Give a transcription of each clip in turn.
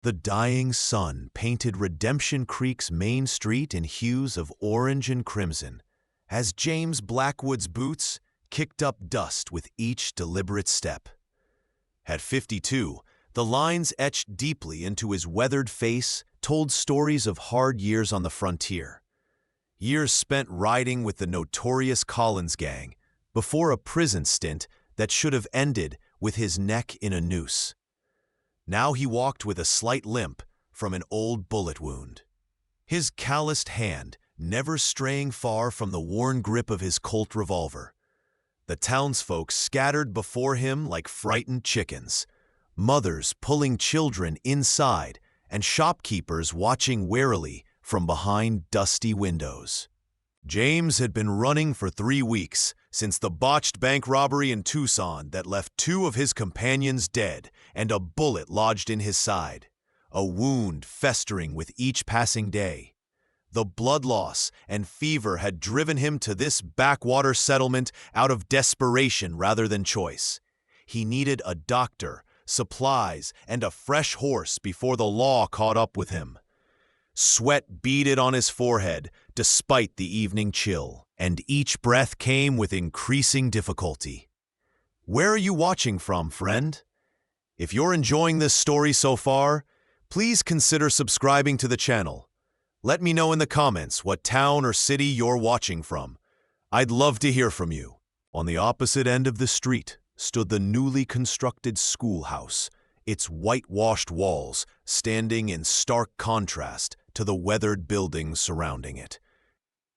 The dying sun painted Redemption Creek's main street in hues of orange and crimson, as James Blackwood's boots kicked up dust with each deliberate step. At 52, the lines etched deeply into his weathered face told stories of hard years on the frontier. Years spent riding with the notorious Collins gang before a prison stint that should have ended with his neck in a noose. Now he walked with a slight limp from an old bullet wound, his calloused hand never straying far from the worn grip of his Colt revolver. The townsfolk scattered before him like frightened chickens, mothers pulling children inside and shopkeepers watching warily from behind dusty windows. James had been running for 3 weeks, since the botched bank robbery in Tucson that left 2 of his companions dead and a bullet lodged in his side, a wound festering with each passing day. The blood loss and fever had driven him to this backwater settlement out of desperation rather than choice. He needed a doctor, supplies, and a fresh horse before the law caught up with him. Sweat beaded on his forehead despite the evening chill, and each breath came with increasing difficulty. Where are you watching from, friend? If you're enjoying this story so far, please consider subscribing to the channel. Let me know in the comments what town or city you're watching from. I'd love to hear from you. On the opposite end of the street stood the newly constructed schoolhouse, its whitewashed walls standing in stark contrast to the weathered buildings surrounding it.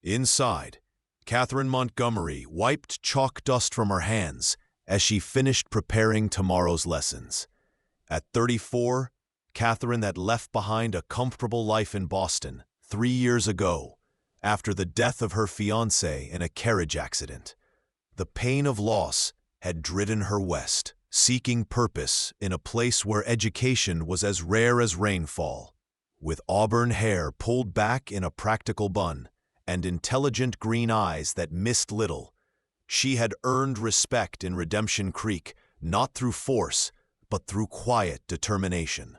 Inside, Catherine Montgomery wiped chalk dust from her hands as she finished preparing tomorrow's lessons. At 34, Catherine had left behind a comfortable life in Boston 3 years ago, after the death of her fiancé in a carriage accident. The pain of loss had driven her west, seeking purpose in a place where education was as rare as rainfall. With auburn hair pulled back in a practical bun and intelligent green eyes that missed little, she had earned respect in Redemption Creek not through force, but through quiet determination.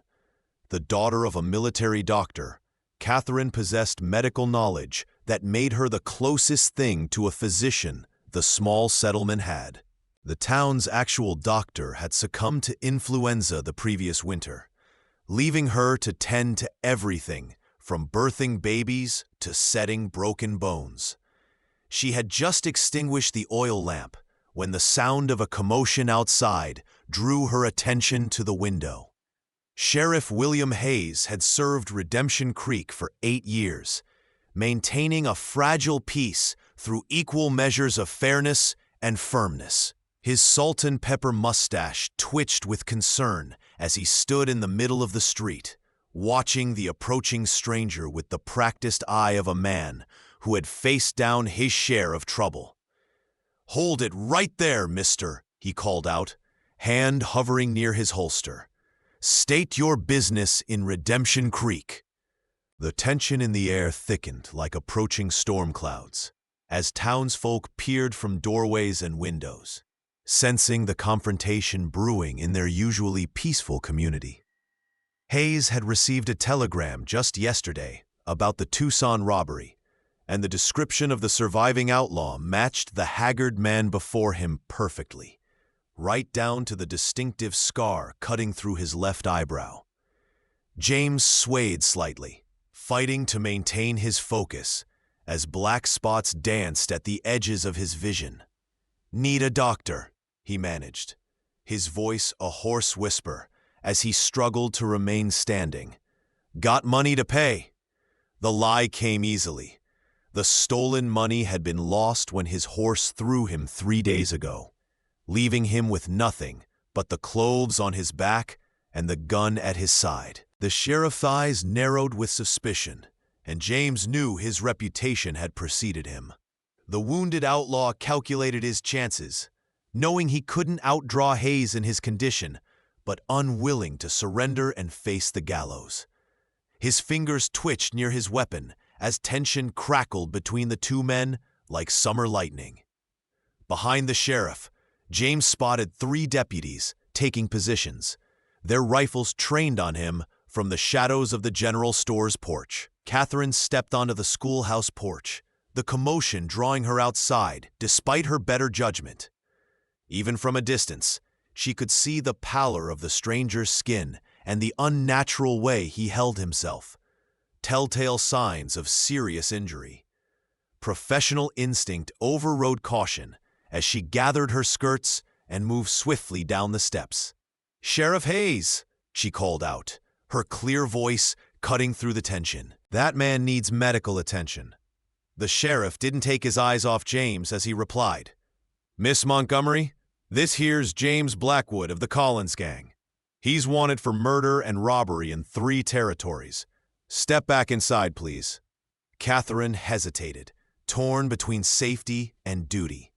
The daughter of a military doctor, Catherine possessed medical knowledge that made her the closest thing to a physician the small settlement had. The town's actual doctor had succumbed to influenza the previous winter, leaving her to tend to everything from birthing babies to setting broken bones. She had just extinguished the oil lamp when the sound of a commotion outside drew her attention to the window. Sheriff William Hayes had served Redemption Creek for 8 years, maintaining a fragile peace through equal measures of fairness and firmness. His salt and pepper mustache twitched with concern as he stood in the middle of the street, watching the approaching stranger with the practiced eye of a man who had faced down his share of trouble. "Hold it right there, mister," he called out, hand hovering near his holster. "State your business in Redemption Creek." The tension in the air thickened like approaching storm clouds as townsfolk peered from doorways and windows, sensing the confrontation brewing in their usually peaceful community. Hayes had received a telegram just yesterday about the Tucson robbery, and the description of the surviving outlaw matched the haggard man before him perfectly, right down to the distinctive scar cutting through his left eyebrow. James swayed slightly, fighting to maintain his focus as black spots danced at the edges of his vision. "Need a doctor," he managed, his voice a hoarse whisper as he struggled to remain standing. "Got money to pay?" The lie came easily. The stolen money had been lost when his horse threw him 3 days ago, leaving him with nothing but the clothes on his back and the gun at his side. The sheriff's eyes narrowed with suspicion, and James knew his reputation had preceded him. The wounded outlaw calculated his chances, knowing he couldn't outdraw Hayes in his condition, but unwilling to surrender and face the gallows. His fingers twitched near his weapon as tension crackled between the two men like summer lightning. Behind the sheriff, James spotted 3 deputies taking positions, their rifles trained on him From the shadows of the general store's porch, Catherine stepped onto the schoolhouse porch, the commotion drawing her outside despite her better judgment. Even from a distance, she could see the pallor of the stranger's skin and the unnatural way he held himself, telltale signs of serious injury. Professional instinct overrode caution as she gathered her skirts and moved swiftly down the steps. "Sheriff Hayes," she called out, her clear voice cutting through the tension. "That man needs medical attention." The sheriff didn't take his eyes off James as he replied, "Miss Montgomery, this here's James Blackwood of the Collins gang. He's wanted for murder and robbery in 3 territories. Step back inside, please." Catherine hesitated, torn between safety and duty.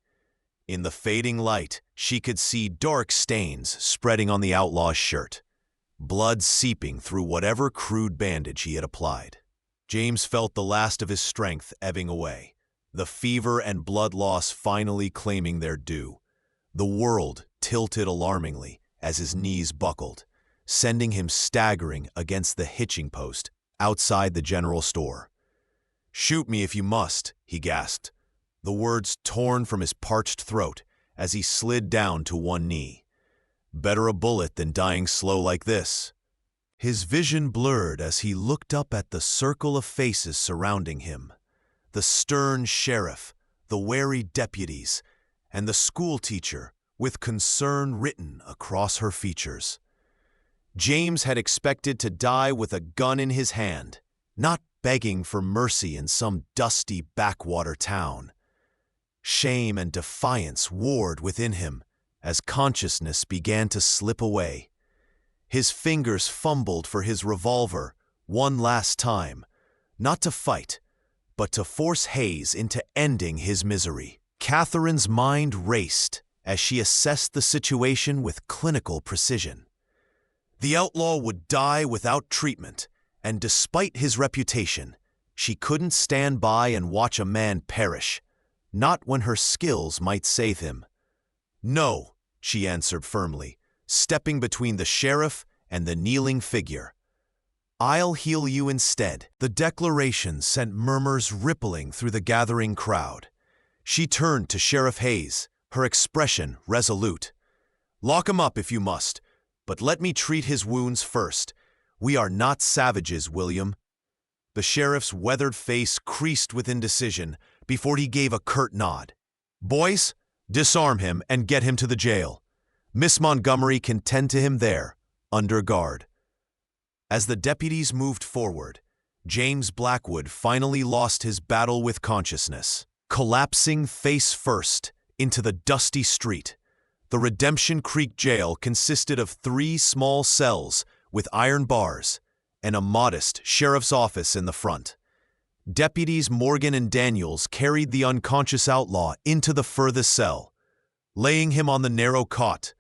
In the fading light, she could see dark stains spreading on the outlaw's shirt, blood seeping through whatever crude bandage he had applied. James felt the last of his strength ebbing away, the fever and blood loss finally claiming their due. The world tilted alarmingly as his knees buckled, sending him staggering against the hitching post outside the general store. "Shoot me if you must," he gasped, the words torn from his parched throat as he slid down to one knee. Better a bullet than dying slow like this. His vision blurred as he looked up at the circle of faces surrounding him. The stern sheriff, the wary deputies, and the schoolteacher with concern written across her features. James had expected to die with a gun in his hand, not begging for mercy in some dusty backwater town. Shame and defiance warred within him as consciousness began to slip away. His fingers fumbled for his revolver one last time, not to fight, but to force Hayes into ending his misery. Catherine's mind raced as she assessed the situation with clinical precision. The outlaw would die without treatment, and despite his reputation, she couldn't stand by and watch a man perish, not when her skills might save him. "No," she answered firmly, stepping between the sheriff and the kneeling figure. "I'll heal you instead." The declaration sent murmurs rippling through the gathering crowd. She turned to Sheriff Hayes, her expression resolute. "Lock him up if you must, but let me treat his wounds first. We are not savages, William." The sheriff's weathered face creased with indecision before he gave a curt nod. "Boys, disarm him and get him to the jail. Miss Montgomery can tend to him there, under guard." As the deputies moved forward, James Blackwood finally lost his battle with consciousness. Collapsing face first into the dusty street, the Redemption Creek jail consisted of 3 small cells with iron bars and a modest sheriff's office in the front. Deputies Morgan and Daniels carried the unconscious outlaw into the furthest cell, laying him on the narrow cot,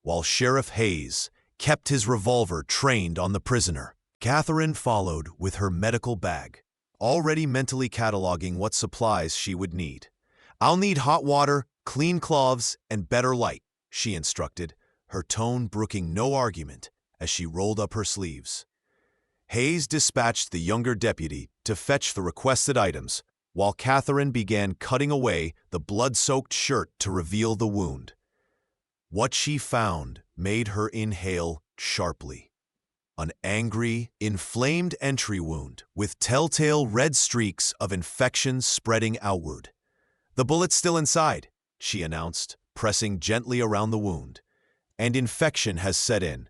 while Sheriff Hayes kept his revolver trained on the prisoner. Catherine followed with her medical bag, already mentally cataloging what supplies she would need. "I'll need hot water, clean cloths, and better light," she instructed, her tone brooking no argument as she rolled up her sleeves. Hayes dispatched the younger deputy to fetch the requested items, while Catherine began cutting away the blood-soaked shirt to reveal the wound. What she found made her inhale sharply. An angry, inflamed entry wound with telltale red streaks of infection spreading outward. "The bullet's still inside," she announced, pressing gently around the wound. "And infection has set in."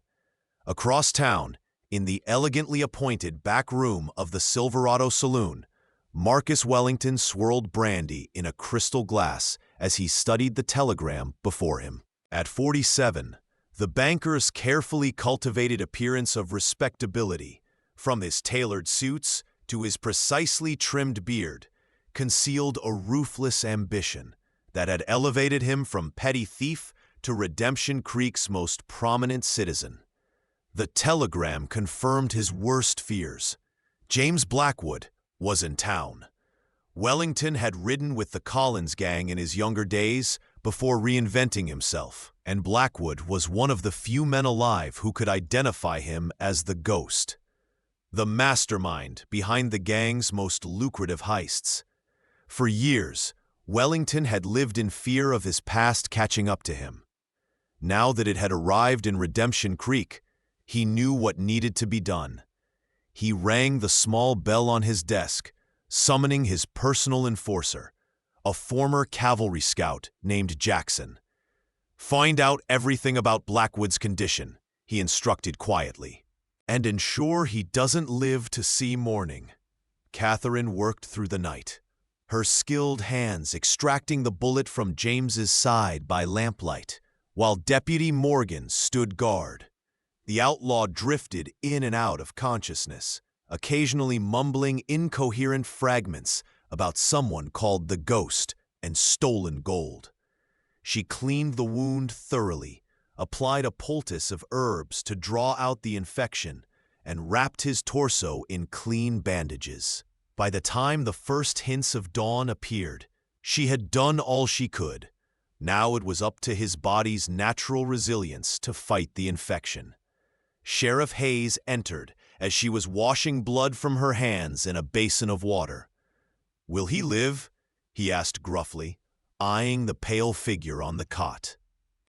Across town, in the elegantly appointed back room of the Silverado Saloon, Marcus Wellington swirled brandy in a crystal glass as he studied the telegram before him. At 47, the banker's carefully cultivated appearance of respectability, from his tailored suits to his precisely trimmed beard, concealed a ruthless ambition that had elevated him from petty thief to Redemption Creek's most prominent citizen. The telegram confirmed his worst fears. James Blackwood was in town. Wellington had ridden with the Collins gang in his younger days before reinventing himself, and Blackwood was one of the few men alive who could identify him as the Ghost. the mastermind behind the gang's most lucrative heists. For years, Wellington had lived in fear of his past catching up to him. Now that it had arrived in Redemption Creek, he knew what needed to be done. He rang the small bell on his desk, summoning his personal enforcer, a former cavalry scout named Jackson. "Find out everything about Blackwood's condition," he instructed quietly, "and ensure he doesn't live to see morning." Catherine worked through the night, her skilled hands extracting the bullet from James's side by lamplight, while Deputy Morgan stood guard. The outlaw drifted in and out of consciousness, occasionally mumbling incoherent fragments about someone called the Ghost and stolen gold. She cleaned the wound thoroughly, applied a poultice of herbs to draw out the infection, and wrapped his torso in clean bandages. By the time the first hints of dawn appeared, she had done all she could. Now it was up to his body's natural resilience to fight the infection. Sheriff Hayes entered as she was washing blood from her hands in a basin of water. "Will he live?" he asked gruffly, eyeing the pale figure on the cot.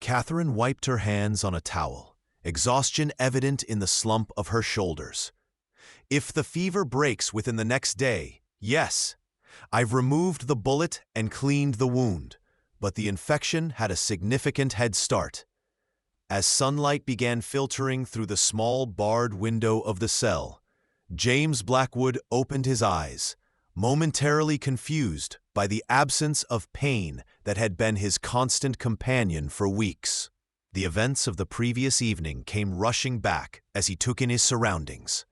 Catherine wiped her hands on a towel, exhaustion evident in the slump of her shoulders. "If the fever breaks within the next day, yes. I've removed the bullet and cleaned the wound, but the infection had a significant head start." As sunlight began filtering through the small barred window of the cell, James Blackwood opened his eyes, momentarily confused by the absence of pain that had been his constant companion for weeks. The events of the previous evening came rushing back as he took in his surroundings.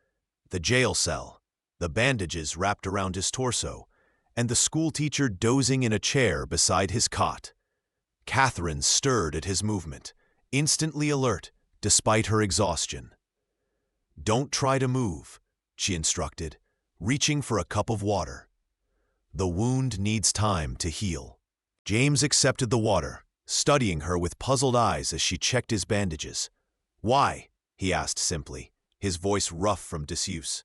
The jail cell, the bandages wrapped around his torso, and the schoolteacher dozing in a chair beside his cot. Catherine stirred at his movement, instantly alert despite her exhaustion. "Don't try to move," she instructed, reaching for a cup of water. "The wound needs time to heal." James accepted the water, studying her with puzzled eyes as she checked his bandages. "Why?" he asked simply, his voice rough from disuse.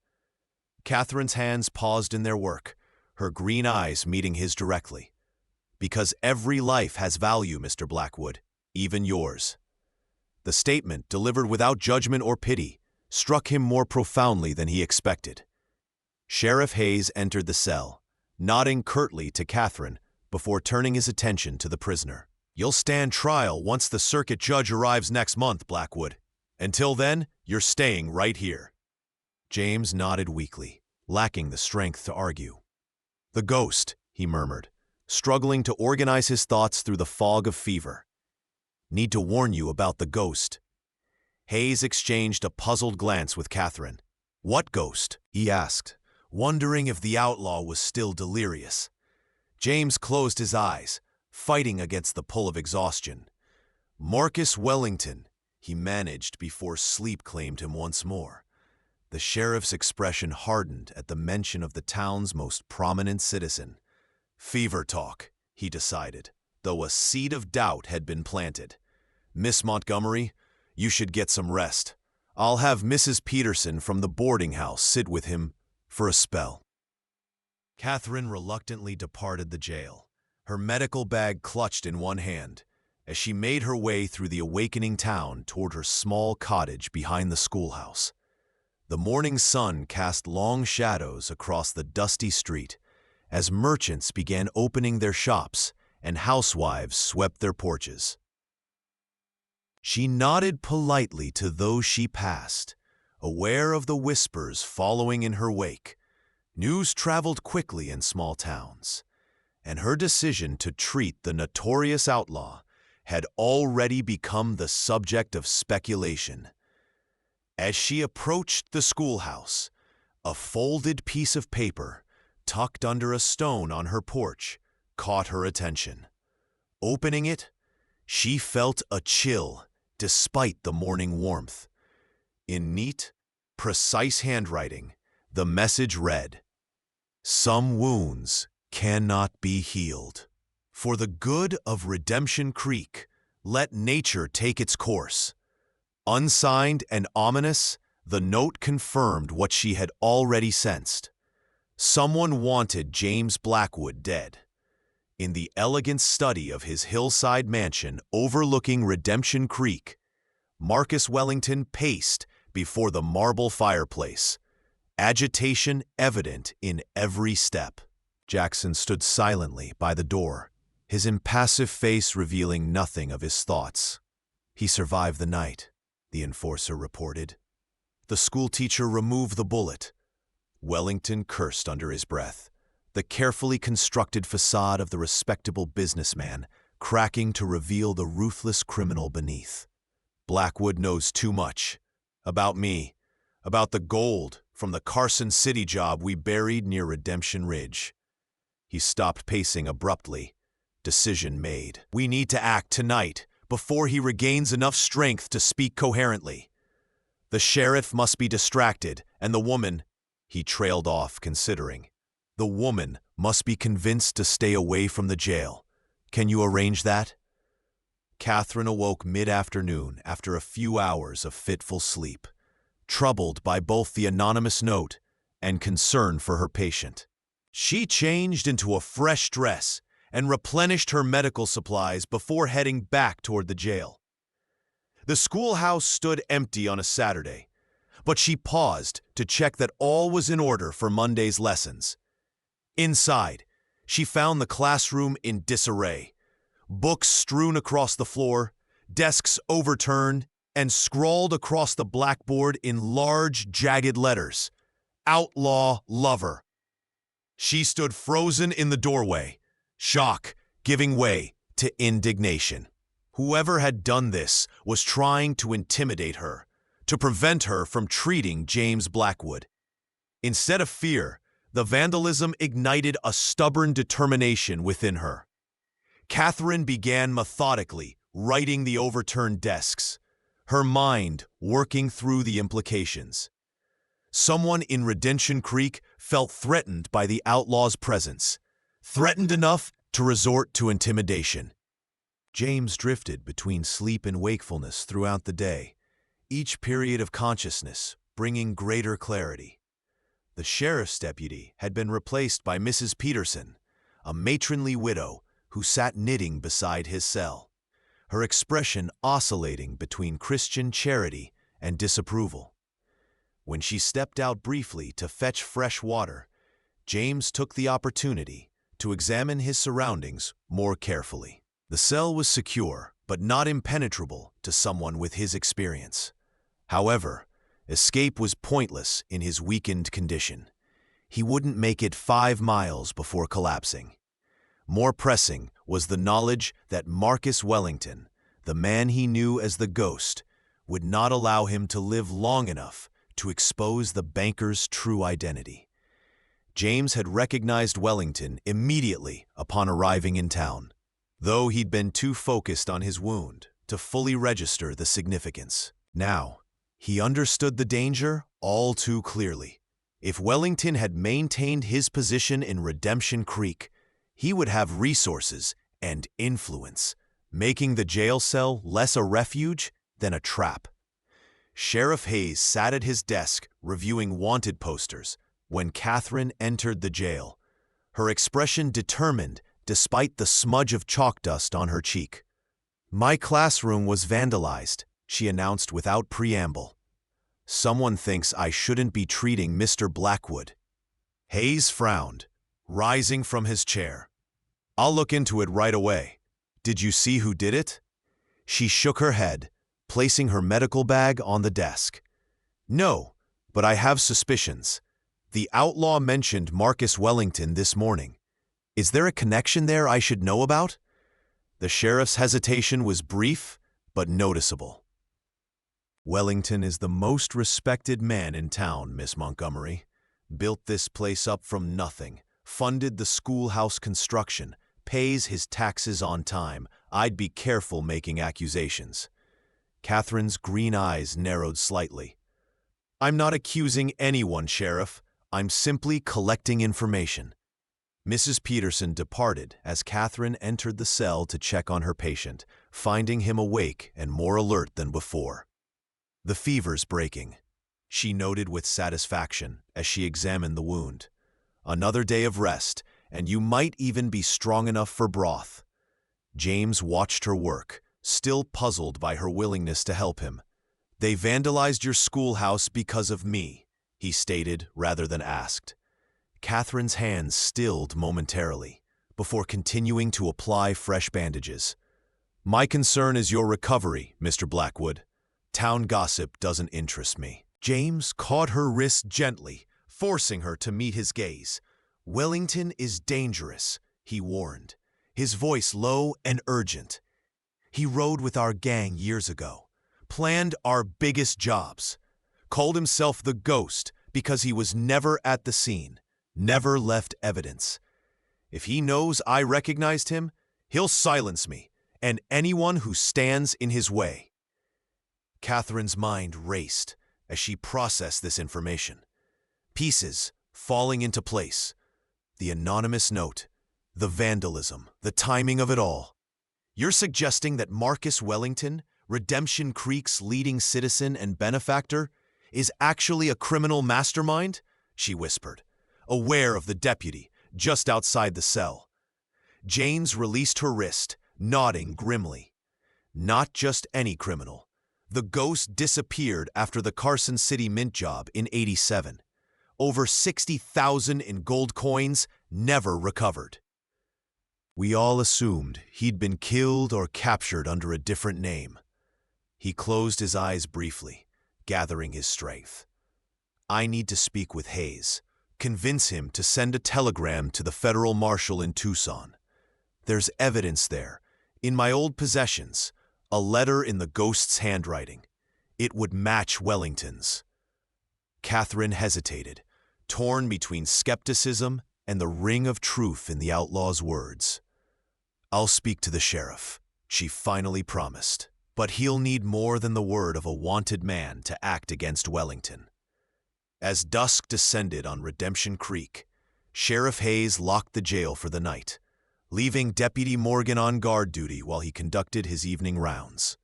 Catherine's hands paused in their work, her green eyes meeting his directly. "Because every life has value, Mr. Blackwood, even yours." The statement, delivered without judgment or pity, struck him more profoundly than he expected. Sheriff Hayes entered the cell, nodding curtly to Catherine before turning his attention to the prisoner. "You'll stand trial once the circuit judge arrives next month, Blackwood. Until then, you're staying right here." James nodded weakly, lacking the strength to argue. "The ghost," he murmured, struggling to organize his thoughts through the fog of fever. "Need to warn you about the ghost." Hayes exchanged a puzzled glance with Catherine. "What ghost?" he asked, wondering if the outlaw was still delirious. James closed his eyes, fighting against the pull of exhaustion. "Marcus Wellington," he managed before sleep claimed him once more. The sheriff's expression hardened at the mention of the town's most prominent citizen. "Fever talk," he decided, though a seed of doubt had been planted. "Miss Montgomery, you should get some rest. I'll have Mrs. Peterson from the boarding house sit with him for a spell." Catherine reluctantly departed the jail, her medical bag clutched in one hand, as she made her way through the awakening town toward her small cottage behind the schoolhouse. The morning sun cast long shadows across the dusty street as merchants began opening their shops and housewives swept their porches. She nodded politely to those she passed, aware of the whispers following in her wake. News traveled quickly in small towns, and her decision to treat the notorious outlaw had already become the subject of speculation. As she approached the schoolhouse, a folded piece of paper, tucked under a stone on her porch, caught her attention. Opening it, she felt a chill despite the morning warmth. In neat, precise handwriting, the message read, "Some wounds cannot be healed. For the good of Redemption Creek, let nature take its course." Unsigned and ominous, The note confirmed what she had already sensed. Someone wanted James Blackwood dead. In the elegant study of his hillside mansion overlooking Redemption Creek, Marcus Wellington paced before the marble fireplace, agitation evident in every step. Jackson stood silently by the door, his impassive face revealing nothing of his thoughts. "He survived the night," the enforcer reported. "The schoolteacher removed the bullet." Wellington cursed under his breath, the carefully constructed facade of the respectable businessman cracking to reveal the ruthless criminal beneath. "Blackwood knows too much. About me. About the gold from the Carson City job we buried near Redemption Ridge." He stopped pacing abruptly. Decision made. "We need to act tonight, before he regains enough strength to speak coherently. The sheriff must be distracted, and the woman—" He trailed off, considering. "The woman must be convinced to stay away from the jail. Can you arrange that?" Catherine awoke mid-afternoon after a few hours of fitful sleep, troubled by both the anonymous note and concern for her patient. She changed into a fresh dress and replenished her medical supplies before heading back toward the jail. The schoolhouse stood empty on a Saturday, but she paused to check that all was in order for Monday's lessons. Inside, she found the classroom in disarray. Books strewn across the floor, desks overturned, and scrawled across the blackboard in large, jagged letters, "Outlaw Lover." She stood frozen in the doorway, shock giving way to indignation. Whoever had done this was trying to intimidate her, to prevent her from treating James Blackwood. Instead of fear, the vandalism ignited a stubborn determination within her. Catherine began methodically writing the overturned desks, her mind working through the implications. Someone in Redemption Creek felt threatened by the outlaw's presence, threatened enough to resort to intimidation. James drifted between sleep and wakefulness throughout the day, each period of consciousness bringing greater clarity. The sheriff's deputy had been replaced by Mrs. Peterson, a matronly widow who sat knitting beside his cell, her expression oscillating between Christian charity and disapproval. When she stepped out briefly to fetch fresh water, James took the opportunity to examine his surroundings more carefully. The cell was secure, but not impenetrable to someone with his experience. However, escape was pointless in his weakened condition. He wouldn't make it 5 miles before collapsing. More pressing was the knowledge that Marcus Wellington, the man he knew as the Ghost, would not allow him to live long enough to expose the banker's true identity. James had recognized Wellington immediately upon arriving in town, though he'd been too focused on his wound to fully register the significance. Now, he understood the danger all too clearly. If Wellington had maintained his position in Redemption Creek, he would have resources and influence, making the jail cell less a refuge than a trap. Sheriff Hayes sat at his desk reviewing wanted posters when Catherine entered the jail, her expression determined despite the smudge of chalk dust on her cheek. "My classroom was vandalized," she announced without preamble. "Someone thinks I shouldn't be treating Mr. Blackwood." Hayes frowned, rising from his chair. "I'll look into it right away. Did you see who did it?" She shook her head, placing her medical bag on the desk. "No, but I have suspicions. The outlaw mentioned Marcus Wellington this morning. Is there a connection there I should know about?" The sheriff's hesitation was brief, but noticeable. "Wellington is the most respected man in town, Miss Montgomery. Built this place up from nothing, funded the schoolhouse construction, pays his taxes on time. I'd be careful making accusations." Catherine's green eyes narrowed slightly. "I'm not accusing anyone, Sheriff. I'm simply collecting information." Mrs. Peterson departed as Catherine entered the cell to check on her patient, finding him awake and more alert than before. "The fever's breaking," she noted with satisfaction as she examined the wound. "Another day of rest, and you might even be strong enough for broth." James watched her work, still puzzled by her willingness to help him. "They vandalized your schoolhouse because of me," he stated rather than asked. Catherine's hands stilled momentarily, before continuing to apply fresh bandages. "My concern is your recovery, Mr. Blackwood. Town gossip doesn't interest me." James caught her wrist gently, forcing her to meet his gaze. "Wellington is dangerous," he warned, his voice low and urgent. "He rode with our gang years ago, planned our biggest jobs, called himself the Ghost because he was never at the scene, never left evidence. If he knows I recognized him, he'll silence me and anyone who stands in his way." Catherine's mind raced as she processed this information. Pieces falling into place. The anonymous note, the vandalism, the timing of it all. "You're suggesting that Marcus Wellington, Redemption Creek's leading citizen and benefactor, is actually a criminal mastermind?" she whispered, aware of the deputy just outside the cell. James released her wrist, nodding grimly. "Not just any criminal. The Ghost disappeared after the Carson City Mint job in '87. Over 60,000 in gold coins, never recovered. We all assumed he'd been killed or captured under a different name." He closed his eyes briefly, gathering his strength. "I need to speak with Hayes, convince him to send a telegram to the federal marshal in Tucson. There's evidence there, in my old possessions, a letter in the Ghost's handwriting. It would match Wellington's." Catherine hesitated, torn between skepticism and the ring of truth in the outlaw's words. "I'll speak to the sheriff," she finally promised, "but he'll need more than the word of a wanted man to act against Wellington." As dusk descended on Redemption Creek, Sheriff Hayes locked the jail for the night, leaving Deputy Morgan on guard duty while he conducted his evening rounds.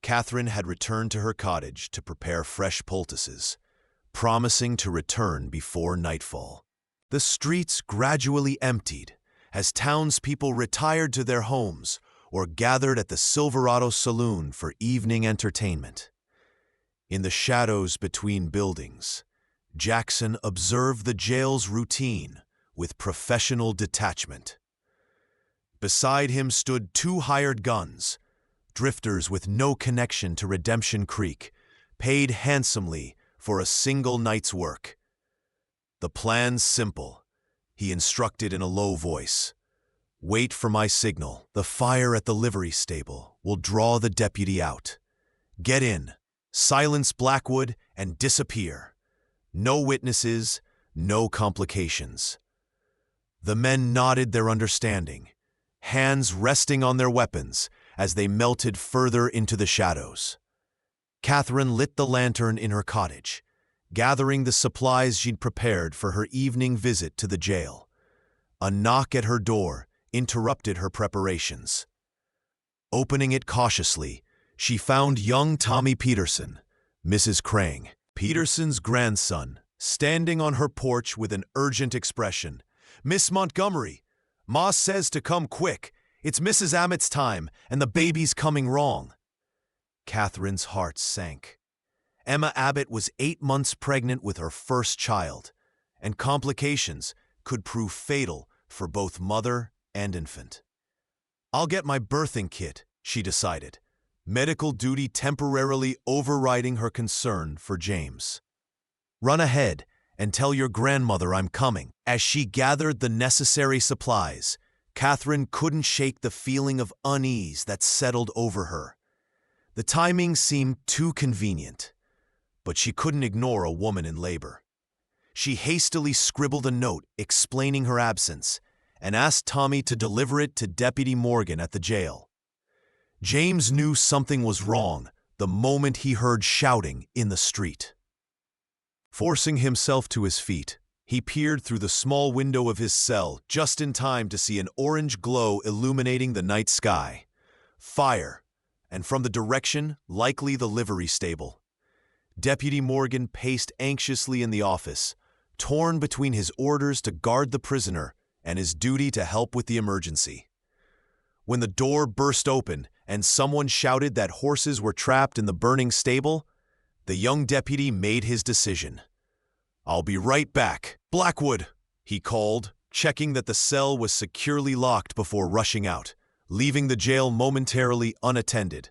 Catherine had returned to her cottage to prepare fresh poultices, promising to return before nightfall. The streets gradually emptied as townspeople retired to their homes or gathered at the Silverado Saloon for evening entertainment. In the shadows between buildings, Jackson observed the jail's routine with professional detachment. Beside him stood 2 hired guns, drifters with no connection to Redemption Creek, paid handsomely for a single night's work. "The plan's simple," he instructed in a low voice. "Wait for my signal. The fire at the livery stable will draw the deputy out. Get in, silence Blackwood, and disappear. No witnesses, no complications." The men nodded their understanding, hands resting on their weapons as they melted further into the shadows. Catherine lit the lantern in her cottage, gathering the supplies she'd prepared for her evening visit to the jail. A knock at her door interrupted her preparations. Opening it cautiously, she found young Tommy Peterson, Mrs. Crane, Peterson's grandson, standing on her porch with an urgent expression. "Miss Montgomery, Ma says to come quick. It's Mrs. Ammett's time, and the baby's coming wrong." Catherine's heart sank. Emma Abbott was 8 months pregnant with her first child, and complications could prove fatal for both mother and infant. "I'll get my birthing kit," she decided, medical duty temporarily overriding her concern for James. "Run ahead and tell your grandmother I'm coming." As she gathered the necessary supplies, Catherine couldn't shake the feeling of unease that settled over her. The timing seemed too convenient, but she couldn't ignore a woman in labor. She hastily scribbled a note explaining her absence and asked Tommy to deliver it to Deputy Morgan at the jail. James knew something was wrong the moment he heard shouting in the street. Forcing himself to his feet, he peered through the small window of his cell just in time to see an orange glow illuminating the night sky. Fire, and from the direction, likely the livery stable. Deputy Morgan paced anxiously in the office, torn between his orders to guard the prisoner and his duty to help with the emergency. When the door burst open and someone shouted that horses were trapped in the burning stable, the young deputy made his decision. "I'll be right back. Blackwood," he called, checking that the cell was securely locked before rushing out, leaving the jail momentarily unattended.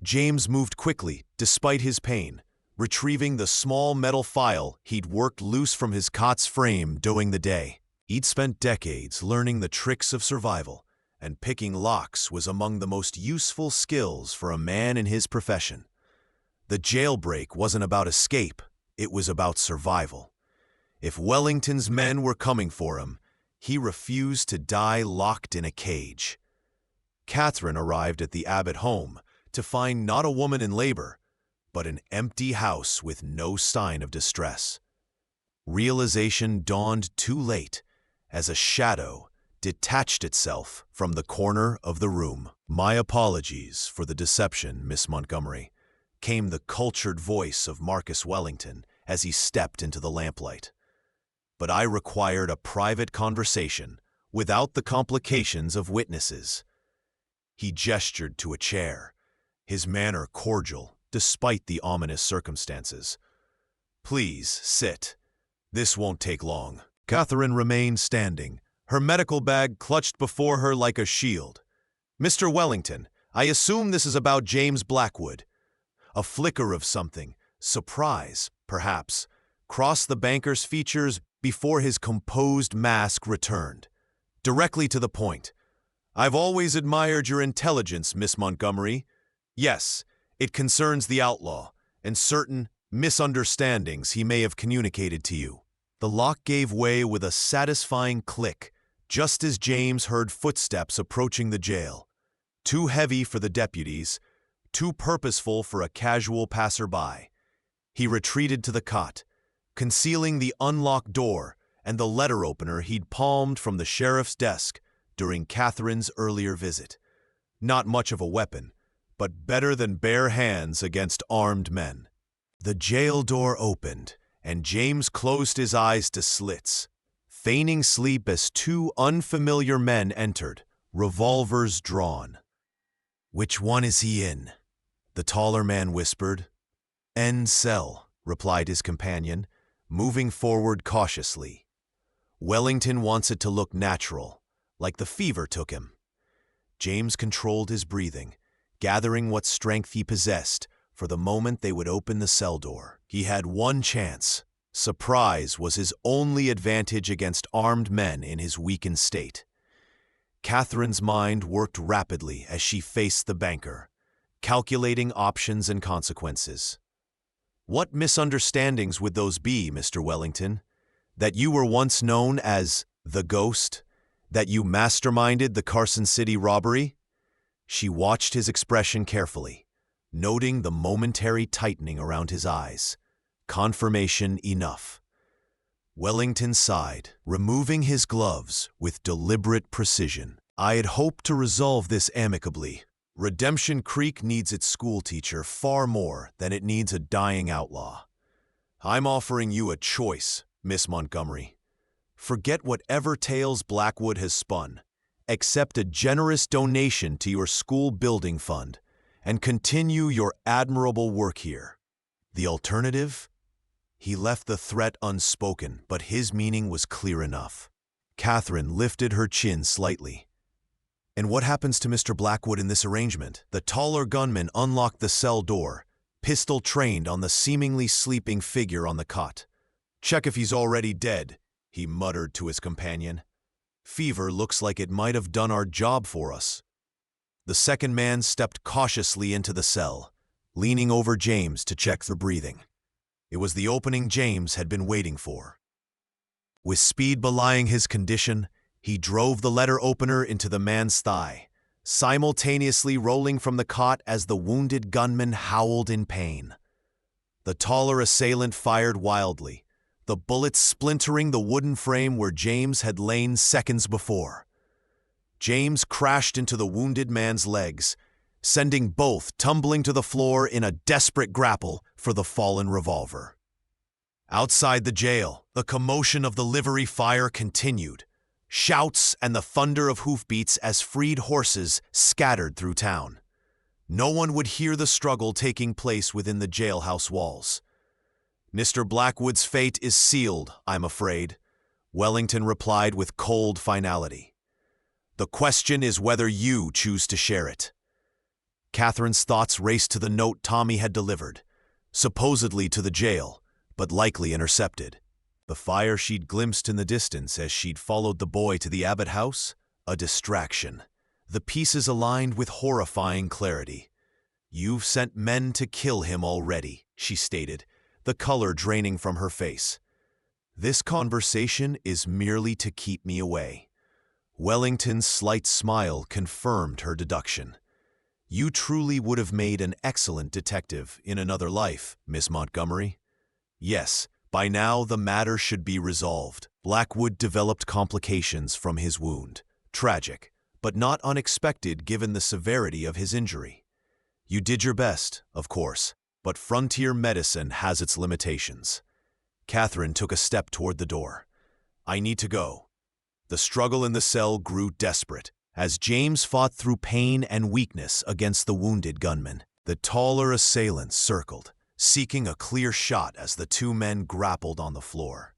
James moved quickly, despite his pain, retrieving the small metal file he'd worked loose from his cot's frame during the day. He'd spent decades learning the tricks of survival, and picking locks was among the most useful skills for a man in his profession. The jailbreak wasn't about escape, it was about survival. If Wellington's men were coming for him, he refused to die locked in a cage. Catherine arrived at the Abbott home to find not a woman in labor, but an empty house with no sign of distress. Realization dawned too late as a shadow detached itself from the corner of the room. "My apologies for the deception, Miss Montgomery," came the cultured voice of Marcus Wellington as he stepped into the lamplight. "But I required a private conversation without the complications of witnesses." He gestured to a chair, his manner cordial despite the ominous circumstances. "Please sit. This won't take long." Catherine remained standing, her medical bag clutched before her like a shield. "Mr. Wellington, I assume this is about James Blackwood." A flicker of something, surprise, perhaps, crossed the banker's features before his composed mask returned. Directly to the point. "I've always admired your intelligence, Miss Montgomery. Yes, it concerns the outlaw and certain misunderstandings he may have communicated to you." The lock gave way with a satisfying click, just as James heard footsteps approaching the jail. Too heavy for the deputies, too purposeful for a casual passerby. He retreated to the cot, concealing the unlocked door and the letter opener he'd palmed from the sheriff's desk during Catherine's earlier visit. Not much of a weapon, but better than bare hands against armed men. The jail door opened, and James closed his eyes to slits, feigning sleep as two unfamiliar men entered, revolvers drawn. "Which one is he in?" the taller man whispered. "End cell," replied his companion, moving forward cautiously. "Wellington wants it to look natural, like the fever took him." James controlled his breathing, gathering what strength he possessed for the moment they would open the cell door. He had one chance. Surprise was his only advantage against armed men in his weakened state. Catherine's mind worked rapidly as she faced the banker, calculating options and consequences. "What misunderstandings would those be, Mr. Wellington? That you were once known as the Ghost? That you masterminded the Carson City robbery?" She watched his expression carefully, noting the momentary tightening around his eyes. Confirmation enough. Wellington sighed, removing his gloves with deliberate precision. "I had hoped to resolve this amicably. Redemption Creek needs its schoolteacher far more than it needs a dying outlaw. I'm offering you a choice, Miss Montgomery. Forget whatever tales Blackwood has spun. Accept a generous donation to your school building fund and continue your admirable work here. The alternative?" He left the threat unspoken, but his meaning was clear enough. Catherine lifted her chin slightly. "And what happens to Mr. Blackwood in this arrangement?" The taller gunman unlocked the cell door, pistol trained on the seemingly sleeping figure on the cot. "Check if he's already dead," he muttered to his companion. "Fever looks like it might have done our job for us." The second man stepped cautiously into the cell, leaning over James to check for breathing. It was the opening James had been waiting for. With speed belying his condition, he drove the letter opener into the man's thigh, simultaneously rolling from the cot as the wounded gunman howled in pain. The taller assailant fired wildly, the bullet splintering the wooden frame where James had lain seconds before. James crashed into the wounded man's legs, sending both tumbling to the floor in a desperate grapple for the fallen revolver. Outside the jail, the commotion of the livery fire continued. Shouts and the thunder of hoofbeats as freed horses scattered through town. No one would hear the struggle taking place within the jailhouse walls. "Mr. Blackwood's fate is sealed, I'm afraid," Wellington replied with cold finality. "The question is whether you choose to share it." Catherine's thoughts raced to the note Tommy had delivered, supposedly to the jail, but likely intercepted. The fire she'd glimpsed in the distance as she'd followed the boy to the Abbott house? A distraction. The pieces aligned with horrifying clarity. "You've sent men to kill him already," she stated, the color draining from her face. "This conversation is merely to keep me away." Wellington's slight smile confirmed her deduction. "You truly would have made an excellent detective in another life, Miss Montgomery." "Yes, by now the matter should be resolved." Blackwood developed complications from his wound. Tragic, but not unexpected given the severity of his injury. "You did your best, of course, but frontier medicine has its limitations." Catherine took a step toward the door. "I need to go." The struggle in the cell grew desperate as James fought through pain and weakness against the wounded gunman. The taller assailant circled, seeking a clear shot as the two men grappled on the floor.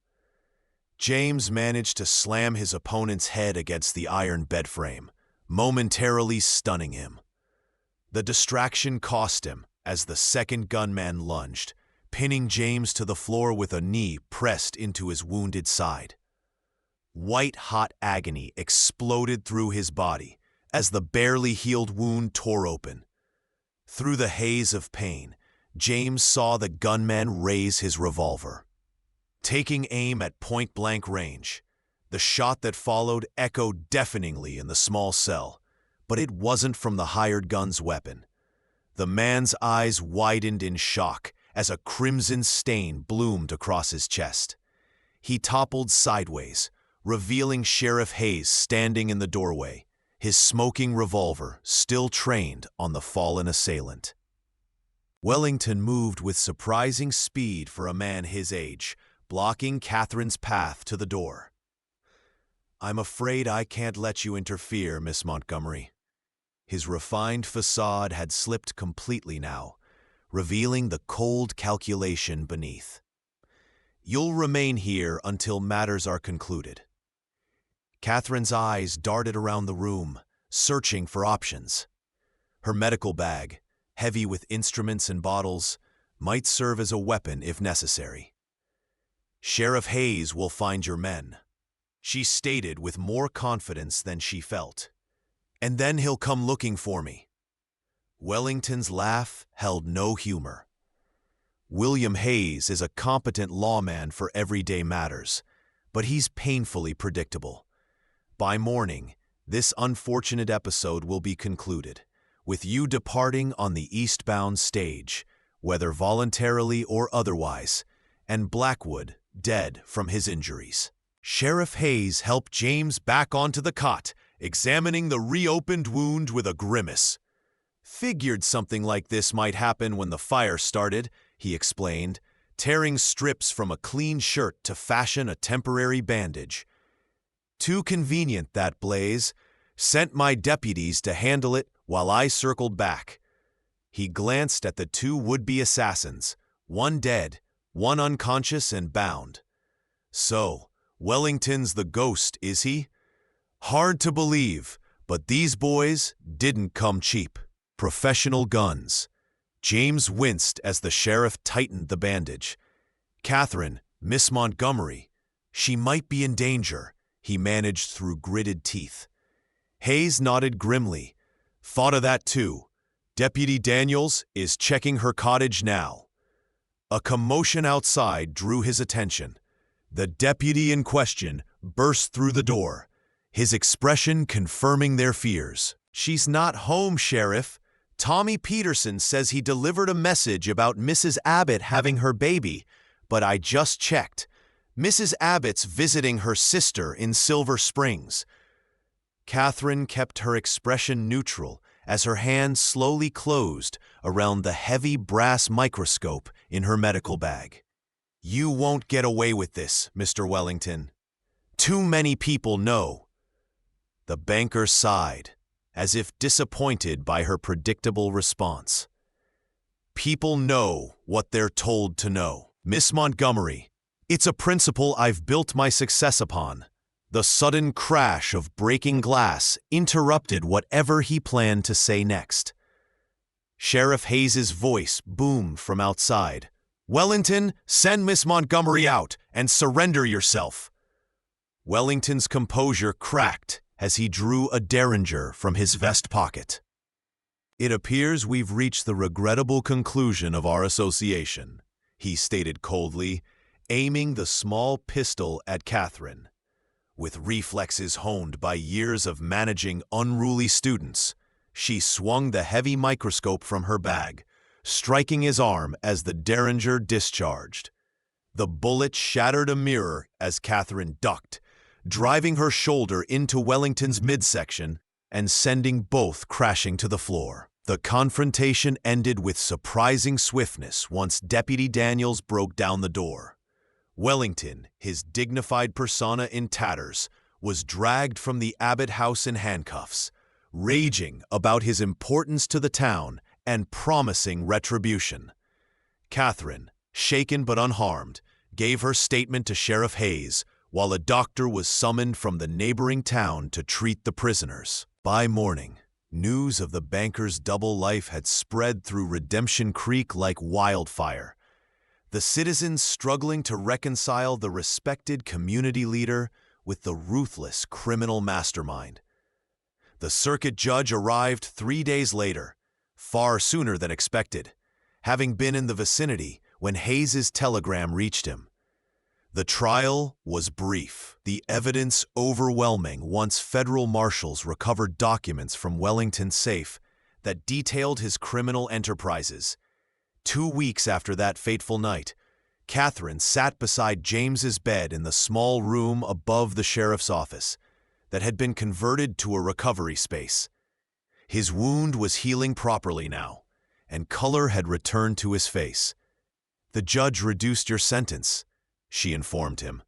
James managed to slam his opponent's head against the iron bed frame, momentarily stunning him. The distraction cost him as the second gunman lunged, pinning James to the floor with a knee pressed into his wounded side. White-hot agony exploded through his body as the barely healed wound tore open. Through the haze of pain, James saw the gunman raise his revolver. Taking aim at point-blank range, the shot that followed echoed deafeningly in the small cell, but it wasn't from the hired gun's weapon. The man's eyes widened in shock as a crimson stain bloomed across his chest. He toppled sideways, revealing Sheriff Hayes standing in the doorway, his smoking revolver still trained on the fallen assailant. Wellington moved with surprising speed for a man his age, blocking Catherine's path to the door. "I'm afraid I can't let you interfere, Miss Montgomery." His refined facade had slipped completely now, revealing the cold calculation beneath. "You'll remain here until matters are concluded." Catherine's eyes darted around the room, searching for options. Her medical bag, heavy with instruments and bottles, might serve as a weapon if necessary. "Sheriff Hayes will find your men," she stated with more confidence than she felt. "And then he'll come looking for me." Wellington's laugh held no humor. "William Hayes is a competent lawman for everyday matters, but he's painfully predictable. By morning, this unfortunate episode will be concluded, with you departing on the eastbound stage, whether voluntarily or otherwise, and Blackwood dead from his injuries." Sheriff Hayes helped James back onto the cot, examining the reopened wound with a grimace. "Figured something like this might happen when the fire started," he explained, tearing strips from a clean shirt to fashion a temporary bandage. "Too convenient, that blaze. Sent my deputies to handle it while I circled back." He glanced at the two would-be assassins, one dead, one unconscious and bound. "So, Wellington's the ghost, is he? Hard to believe, but these boys didn't come cheap. Professional guns." James winced as the sheriff tightened the bandage. "Catherine, Miss Montgomery, she might be in danger," he managed through gritted teeth. Hayes nodded grimly. "Thought of that too. Deputy Daniels is checking her cottage now." A commotion outside drew his attention. The deputy in question burst through the door, his expression confirming their fears. "She's not home, Sheriff. Tommy Peterson says he delivered a message about Mrs. Abbott having her baby, but I just checked. Mrs. Abbott's visiting her sister in Silver Springs." Catherine kept her expression neutral as her hand slowly closed around the heavy brass microscope in her medical bag. "You won't get away with this, Mr. Wellington. Too many people know." The banker sighed, as if disappointed by her predictable response. "People know what they're told to know, Miss Montgomery. It's a principle I've built my success upon." The sudden crash of breaking glass interrupted whatever he planned to say next. Sheriff Hayes's voice boomed from outside. "Wellington, send Miss Montgomery out and surrender yourself." Wellington's composure cracked as he drew a derringer from his vest pocket. "It appears we've reached the regrettable conclusion of our association," he stated coldly, aiming the small pistol at Catherine. With reflexes honed by years of managing unruly students, she swung the heavy microscope from her bag, striking his arm as the derringer discharged. The bullet shattered a mirror as Catherine ducked, driving her shoulder into Wellington's midsection and sending both crashing to the floor. The confrontation ended with surprising swiftness once Deputy Daniels broke down the door. Wellington, his dignified persona in tatters, was dragged from the Abbott house in handcuffs, raging about his importance to the town and promising retribution. Catherine, shaken but unharmed, gave her statement to Sheriff Hayes, while a doctor was summoned from the neighboring town to treat the prisoners. By morning, news of the banker's double life had spread through Redemption Creek like wildfire. The citizens struggling to reconcile the respected community leader with the ruthless criminal mastermind. The circuit judge arrived 3 days later, far sooner than expected, having been in the vicinity when Hayes's telegram reached him. The trial was brief, the evidence overwhelming once federal marshals recovered documents from Wellington's safe that detailed his criminal enterprises. 2 weeks after that fateful night, Catherine sat beside James's bed in the small room above the sheriff's office that had been converted to a recovery space. His wound was healing properly now, and color had returned to his face. "The judge reduced your sentence," she informed him,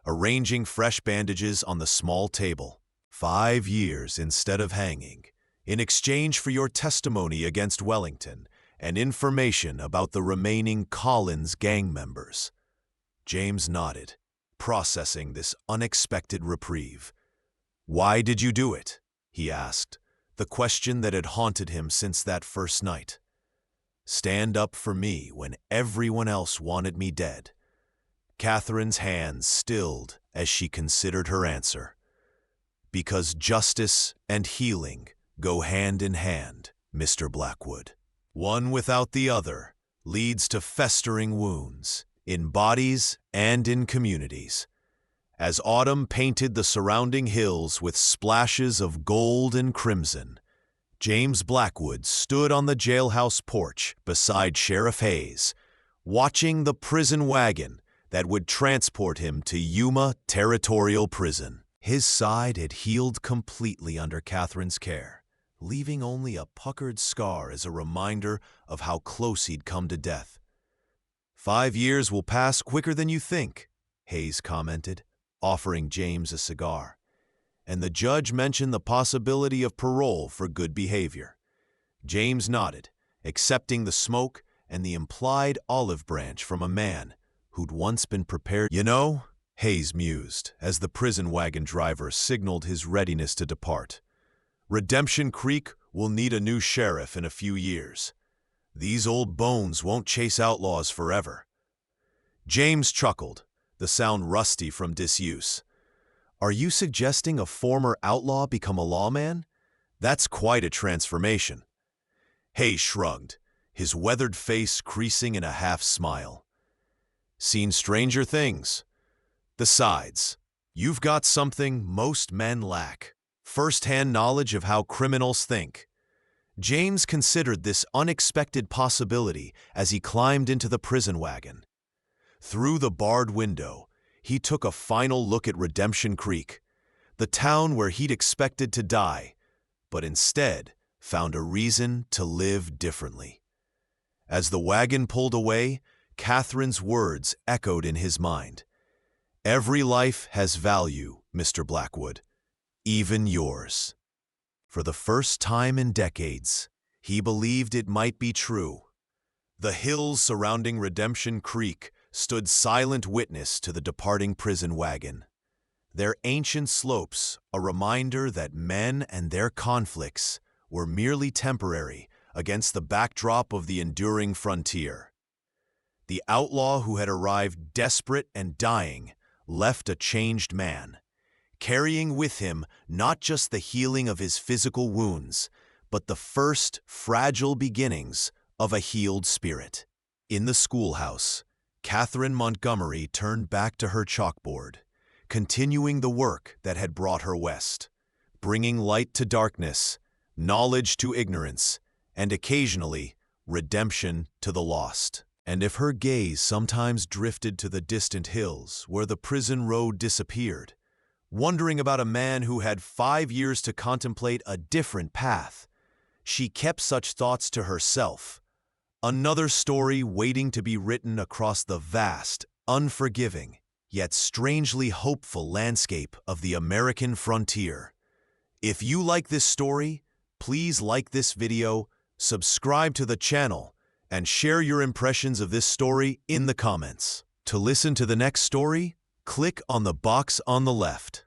arranging fresh bandages on the small table. 5 years instead of hanging, in exchange for your testimony against Wellington and information about the remaining Collins gang members." James nodded, processing this unexpected reprieve. "Why did you do it?" he asked, the question that had haunted him since that first night. "Stand up for me when everyone else wanted me dead." Catherine's hands stilled as she considered her answer. "Because justice and healing go hand in hand, Mr. Blackwood. One without the other leads to festering wounds in bodies and in communities." As autumn painted the surrounding hills with splashes of gold and crimson, James Blackwood stood on the jailhouse porch beside Sheriff Hayes, watching the prison wagon that would transport him to Yuma Territorial Prison. His side had healed completely under Catherine's care, leaving only a puckered scar as a reminder of how close he'd come to death. "5 years will pass quicker than you think," Hayes commented, offering James a cigar. And the judge mentioned the possibility of parole for good behavior. James nodded, accepting the smoke and the implied olive branch from a man who'd once been prepared. "You know," Hayes mused as the prison wagon driver signaled his readiness to depart, "Redemption Creek will need a new sheriff in a few years. These old bones won't chase outlaws forever." James chuckled, the sound rusty from disuse. "Are you suggesting a former outlaw become a lawman? That's quite a transformation." Hayes shrugged, his weathered face creasing in a half-smile. "Seen stranger things. Besides, you've got something most men lack: first-hand knowledge of how criminals think." James considered this unexpected possibility as he climbed into the prison wagon. Through the barred window, he took a final look at Redemption Creek, the town where he'd expected to die, but instead found a reason to live differently. As the wagon pulled away, Catherine's words echoed in his mind. "Every life has value, Mr. Blackwood, even yours." For the first time in decades, he believed it might be true. The hills surrounding Redemption Creek stood silent witness to the departing prison wagon. Their ancient slopes, a reminder that men and their conflicts were merely temporary against the backdrop of the enduring frontier. The outlaw who had arrived desperate and dying left a changed man, carrying with him not just the healing of his physical wounds, but the first fragile beginnings of a healed spirit. In the schoolhouse, Catherine Montgomery turned back to her chalkboard, continuing the work that had brought her west, bringing light to darkness, knowledge to ignorance, and occasionally redemption to the lost. And if her gaze sometimes drifted to the distant hills where the prison road disappeared, wondering about a man who had 5 years to contemplate a different path, she kept such thoughts to herself. Another story waiting to be written across the vast, unforgiving, yet strangely hopeful landscape of the American frontier. If you like this story, please like this video, subscribe to the channel, and share your impressions of this story in the comments. To listen to the next story, click on the box on the left.